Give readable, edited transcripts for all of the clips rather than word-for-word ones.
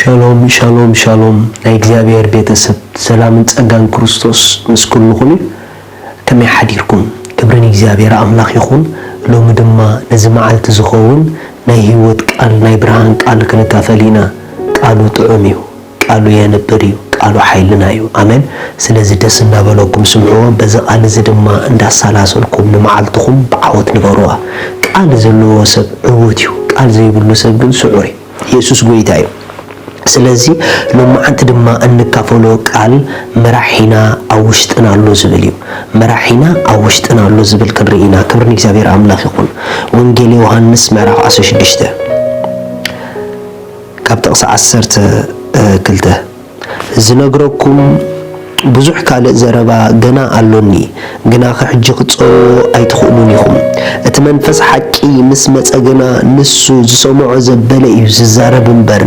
ሻሎም ሻሎም ሻሎም ናይ እግዚአብሔር ቤተሰብ ሰላምን ጸጋን ክርስቶስ ምስኩል ይኹን ከመይ ሓዲርኩም ክብርን እግዚአብሔር አምላኽ ይኹን ሎሚ ድማ ነዚ መዓልቲ ዝኸውን ናይ ህይወት ቃል ናይ ብርሃን ቃል ክንካፈሊና ቃሉ ጥዑም እዩ ቃሉ የነብር እዩ ቃሉ ኃይልና እዩ አሜን ስለዚ ደስ እናበለኩም ስምዑ በዚ ቃል እዚ ድማ እንዳሳላሰልኩም ንመዓልትኩም በዓወት ንበሩዋ ቃል ዘለዎ ሰብ ዕውት እዩ ቃል ዘይብሉ ሰብ ግን ስዑር ኢየሱስ ጎይታ እዩ ስለዚህ ለማዓንት ድማ እንካፈሎ ቃል መራሒና ውሽጥና አሎ ዝብል እዩ መራሒና ውሽጥና አሎ ዝብል ክንርኢና ክብርን እግዚአብሔር አምላኽ ይኹን ወንጌል ዮሐንስ ምዕራፍ 16 ካብ ጥቕሲ 12 ዝነግረኩም ብዙሕ ካልእ ዘረባ ገና አሎኒ ግና ከሕጂ ክጾ ኣይትኽእሉን ኢኹም እቲ መንፈስ ሓቂ ምስ መጸገና ንሱ ዝሰምዖ ዘበለ እዩ ዝዛረብ እምበር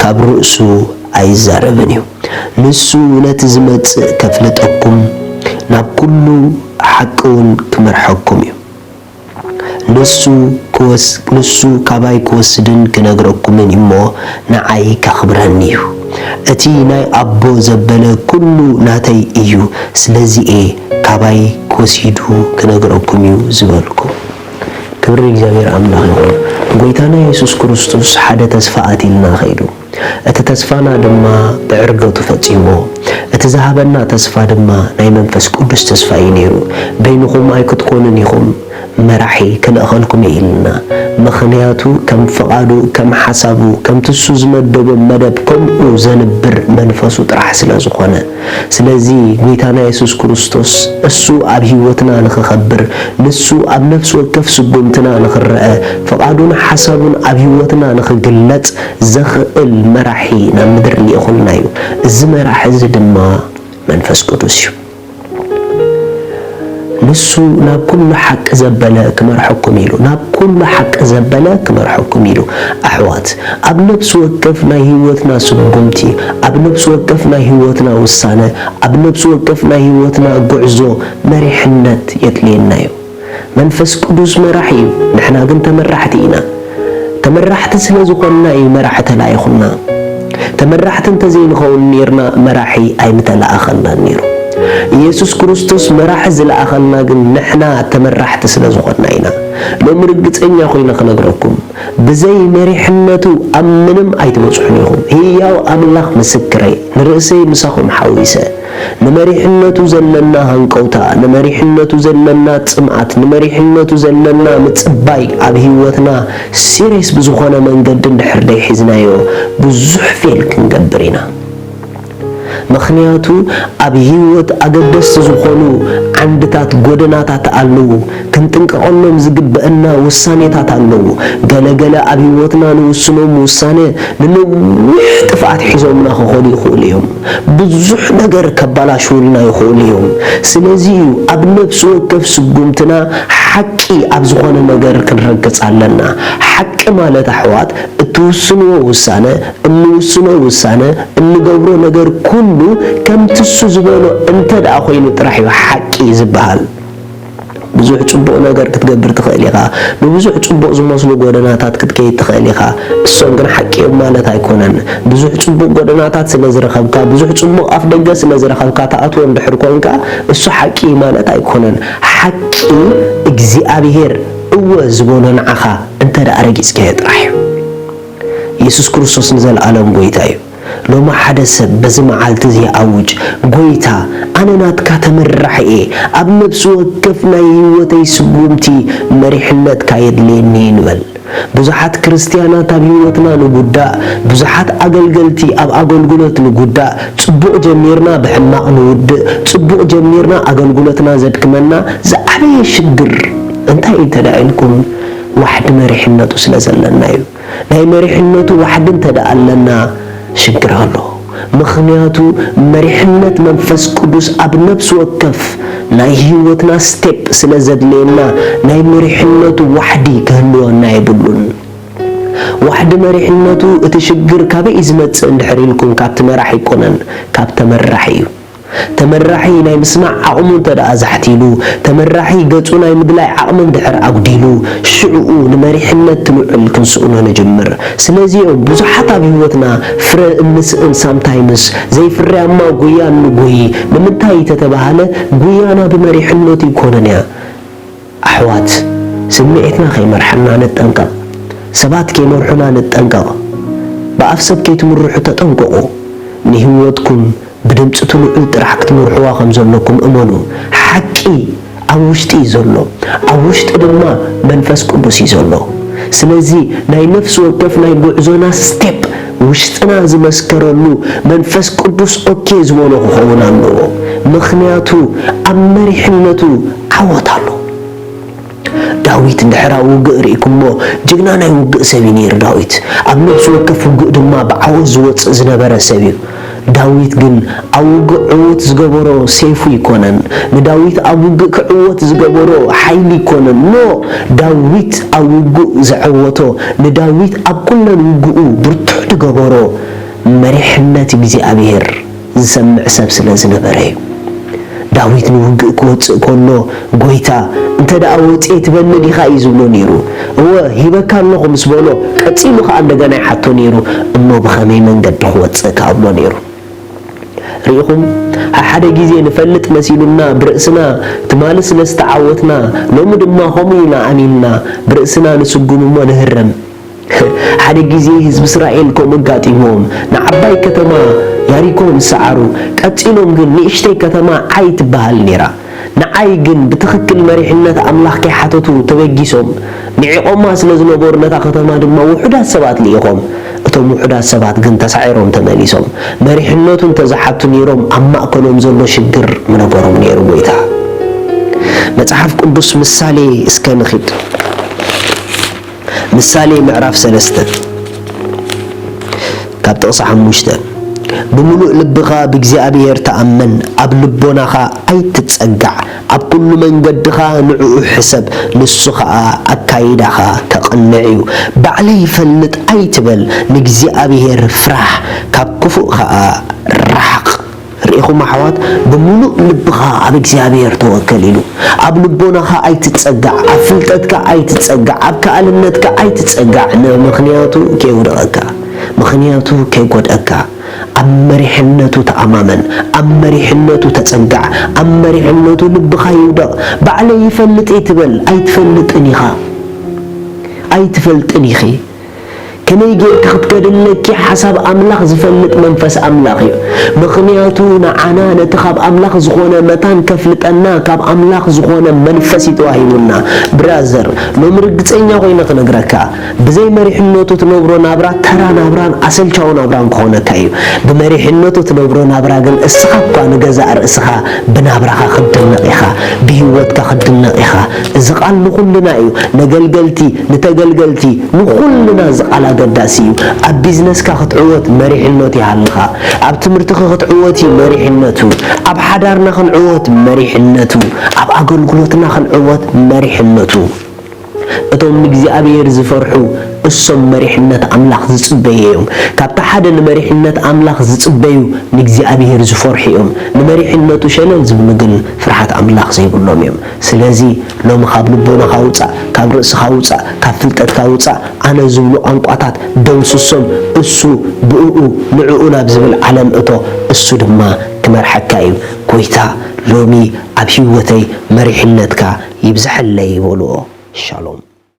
ካብ ርእሱ ኣይዛረብን እዩ ንሱ ነቲ ዝመጽእ ከፍልጠኩም ናብ ኩሉ ሓቂውን ክመርሐኩም እዩ ንሱ ካባይ ክወስድን ክነግረኩምን እሞ ንዓይ ከኽብረኒ እዩ እቲ ናይ አቦ ዘበለ ኩሉ ናተይ እዩ ስለዚኤ ካባይ ክወሲዱ ክነግረኩም እዩ ዝበልኩም ክብሪ እግዚአብሔር አምላኽ ይኹን ጎይታና ኢየሱስ ክርስቶስ ሓደ ተስፋ አቲልና ኸይዱ እቲ ተስፋና ድማ ብዕርገቱ ፈጺሞ እቲ ዝሃበና ተስፋ ድማ ናይ መንፈስ ቅዱስ ተስፋ እዩ ነይሩ በይንኹም ኣይክትኮኑን ኢኹም መራሒ ክልእኸልኩም ኢልና ምኽንያቱ ከም ፍቓዱ ከም ሓሳቡ ከም ትሱ ዝመደቦ መደብ ከምኡ ዘንብር መንፈሱ ጥራሕ ስለ ዝኾነ ስለዚ ጎይታና ኢየሱስ ክርስቶስ እሱ ኣብ ህይወትና ንኽኸብር ንሱ ኣብ ነፍስ ወከፍ ስጉምትና ንኽረአ ፍቓዱን ሓሳቡን ኣብ ህይወትና ንኽግለጽ ዘኽእል መራሒ ናብ ምድሪ ሊእኹልና እዩ እዚ መራሒ እዚ ድማ መንፈስ ቅዱስ እዩ ንሱ ናብ ኩሉ ሓቂ ዘበለ ክመርሐኩም ኢሉ ናብ ኩሉ ሓቂ ዘበለ ክመርሐኩም ኢሉ ኣሕዋት ኣብ ነፍስ ወከፍ ናይ ህይወትና ስጉምቲ ኣብ ነፍስ ወከፍ ናይ ህይወትና ውሳነ ኣብ ነፍስ ወከፍ ናይ ህይወትና ጉዕዞ መሪሕነት የድልየና እዩ መንፈስ ቅዱስ መራሒ እዩ ንሕና ግን ተመራሕቲ ኢና ተመራሕቲ ስለ ዝኾንና እዩ መራሒ ተላኢኹና ተመራሕቲ እንተዘይንኸውን ነርና መራሒ ኣይምተላእኸልናን ነይሩ ኢየሱስ ክርስቶስ መራሒ ዝለኣኸልና ግን ንሕና ተመራሕቲ ስለ ዝኾንና ኢና ሎሚ ርግፀኛ ኮይነ ክነግረኩም ብዘይ መሪሕነቱ ኣብ ምንም ኣይትበጽሑን ኢኹም ህያው ኣምላኽ ምስክረይ ንርእሰይ ምሳኹም ሓዊሰ ንመሪሕነቱ ዘለና ሃንቀውታ ንመሪሕነቱ ዘለና ጽምዓት ንመሪሕነቱ ዘለና ምጽባይ ኣብ ህይወትና ሲሪየስ ብዝኾነ መንገዲ እንድሕር ደይሒዝናዮ ብዙሕ ፌል ክንገብር ኢና ምኽንያቱ ኣብ ህይወት ኣገደስቲ ዝኾኑ ዓንድታት ጎደናታት ኣለዉ ክንጥንቀቐሎም ዝግበአና ውሳኔታት ኣለዉ ገለገለ ኣብ ህይወትና ንውስኖም ውሳኔ ንነዊሕ ጥፍኣት ሒዞምና ክኾኑ ይኽእሉ እዮም ብዙሕ ነገር ከበላሽውልና ይኽእሉ እዮም ስለዚ ኣብ ነፍሲ ወከፍ ስጉምትና ሓቂ ኣብ ዝኾነ ነገር ክንረግጽ ኣለና ሓቂ ማለት ኣሕዋት እትውስንዎ ውሳነ እንውስኖ ውሳነ እንገብሮ ነገር ኩሉ ከም ትሱ ዝበሎ እንተ ደኣ ኮይኑ ጥራሕ እዩ ሓቂ ዝበሃል ብዙሕ ጽቡቕ ነገር ክትገብር ትኽእል ኢኻ ብብዙሕ ጽቡቕ ዝመስሉ ጎደናታት ክትከይድ ትኽእል ኢኻ እሶም ግን ሓቂ ማለት ኣይኮነን ብዙሕ ጽቡቕ ጎደናታት ስለ ዝረኸብካ ብዙሕ ጽቡቕ ኣፍ ደገ ስለ ዝረኸብካ ተኣትዎ እንድሕር ኮንካ እሱ ሓቂ ማለት ኣይኮነን ሓቂ እግዚአብሔር እወ ዝበሎ ንዓኻ እንተ ደኣ ረጊጽከ ጥራሕ እዩ ኢየሱስ ክርስቶስ ንዘለዓለም ጎይታ እዩ ሎማ ሓደ ሰብ በዚ መዓልቲ እዚ ኣውጅ ጎይታ ኣነ ናትካ ተመራሒ እየ ኣብ ነፍሲ ወከፍ ናይ ህይወተይ ስጉምቲ መሪሕነት ካየድልየኒ ንበል ብዙሓት ክርስቲያናት ኣብ ህይወትና ንጉዳእ ብዙሓት ኣገልገልቲ ኣብ ኣገልግሎት ንጉዳእ ጽቡቕ ጀሚርና ብሕማቕ ንውድእ ጽቡቕ ጀሚርና ኣገልግሎትና ዘድክመና ዝዓበየ ሽግር እንታይ እንተዳኢልኩም ዋሕዲ መሪሕነቱ ስለ ዘለና እዩ ናይ መሪሕነቱ ዋሕዲ እንተደኣ ኣለና ሽግር ኣሎ ምኽንያቱ መሪሕነት መንፈስ ቅዱስ ኣብ ነፍሲ ወከፍ ናይ ህይወትና ስቴፕ ስለ ዘድልየና ናይ መሪሕነቱ ዋሕዲ ክህልወና የብሉን ዋሕዲ መሪሕነቱ እቲ ሽግር ካበይ ዝመጽእ እንድሕር ኢልኩም ካብ ተመራሒ ይኮነን ካብ ተመራሒ እዩ ተመራሒ ናይ ምስማዕ ዓቕሙ ተደኣ ዘሕቲሉ ተመራሒ ገጹ ናይ ምግላይ ዓቕሙ ድሕር ኣጉዲሉ ሽዑኡ ንመሪሕነት ትልዑል ክንስኡኖ ንጅምር ስለዚኦም ብዙሓት ኣብ ህይወትና ፍረ እንስእን ሳምታይምስ ዘይፍርያማ ጉያ ንጎይ ንምንታይ ተተባሃለ ጉያና ብመሪሕነት ይኮነን እያ ኣሕዋት ስምዒትና ከይመርሐና ንጠንቀቕ ሰባት ከይመርሑና ንጠንቀቕ በኣፍ ሰብ ከይትምርሑ ተጠንቀቑ ንህይወትኩም بدمت تلو ترحكت مرحوا خمزلكم أمنو حكي أوشتي زلو أوشت أدما منفس قدسي زلو سلزي ناي نفس وقف ناي بعزونا ستيب وشتنا زمسكرلو منفس قدس أوكي زولو خونا لو مخنياتو أمري حنتو عوضالو داويت نحرا وقع ريكم مو جغنا ناي وقع سبينير داويت أم نفس وقف وقع دما بعوز وطس زنبرا سبيو داويت جن أوجع عوت زجبرو سيفو يكونن نداويت أوجع كعوت زجبرو حيلي يكونن نو داويت أوجع زعوته نداويت أكلنا وجعو برتح تجبرو مريحنا تبزي أبير زمع سبسل زنبري داويت نوجع كوت كله قويتا أنت داويت تبني خايز ونيرو هو هيبة كان لهم سبولو كتيلو خاندق أنا حطو نيرو أما بخمي من قد خوت كابلو نيرو ريخم حدا جيزي نفلت مسيلنا برأسنا تمالس نستعوتنا لو مدما همينا عنينا برأسنا نسجون ما نهرم حدا جيزي حزب إسرائيل كوم قاتيهم نعباي كتما ياريكم سعرو كاتيلهم جن نيشتي كتما عيت بهالنيرا نعاي جن بتخكل مريحنا أملاح كي حطتو توجيسهم نعيقهم ما سلزنا بورنا كتما دما وحدا سبات ليهم እቶም ውሑዳት ሰባት ግን ተሳዒሮም ተመሊሶም መሪሕነቱን ተዛሓቱ ነይሮም ኣብ ማእከሎም ዘሎ ሽግር ምነበሮም ነይሩ ጎይታ መጽሐፍ ቅዱስ ምሳሌ እስከ ንኺድ ምሳሌ ምዕራፍ 3 ካብ ጥቕሲ 5 بملوء لبخا بإግዚአብሔር تأمن أب لبوناخا أي تتسقع أب كل من قدخا نعو حسب نسخا أكايدخا تقنعيو بعلي فلت أي تبل بإግዚአብሔር فرح كاب كفوخا رحق ريخو محوات بملوء لبخا بإግዚአብሔር توكلينو أب لبوناخا أي تتسقع أب فلتتك أي تتسقع أب كألنتك أي تتسقع مخنياتو كيودغكا مخنياتو كيقودأكا أمريحنتو تأمامن أمريحنتو تتسقع أمريحنتو لبخا يودغ بعلي يفلت إتبل أي تفلت إنيخا أي تفلت إنيخي كني جيت كتكدلك حسب أملاخ زفلت منفس أملاخي مخنياتو نعنا نتخاب أملاخ زخونا متان كفلت أنا كاب أملاخ زخونا منفسي تواهيونا برازر لو مرقت إنيا غينا تنقركا بزي مريحنتو تنبرو نابرا ترى نابران أسل شاو نابران كونا كايو بمريحنتو تنبرو نابرا قل إسخاب كان جزائر إسخا بنابرا خدنا إخا بهوتك خدنا إخا زقال نخلنا إيو نقلقلتي نتقلقلتي نخلنا زقال قداسيو أب بيزنس كخطعوت مريحنتي هالخا أب تمرتخ خطعوتي مريحنتو أب حدارنا خنعوت مريحنتو أب أقول قلوتنا خنعوت مريحنتو أتوم بإግዚአብሔር زفرحو الصم مريحنت أملاخ زصبيهم كابت حدا نمريحنت أملاخ زصبيو بإግዚአብሔር زفرحيهم نمريحنتو شلل زبنقل فرحات أملاخ زيبلهم يوم سلازي لو مخاب لبونا خاوصا كاب رأس خاوصا كاب فلتت خاوصا أنا زبلو أنقاطات دوس الصم السو بؤو نعونا بزبل علم أتو السو دما كمر حكايو كويتا لومي أبهوتي مريحنتك يبزح اللي يقولوا شالوم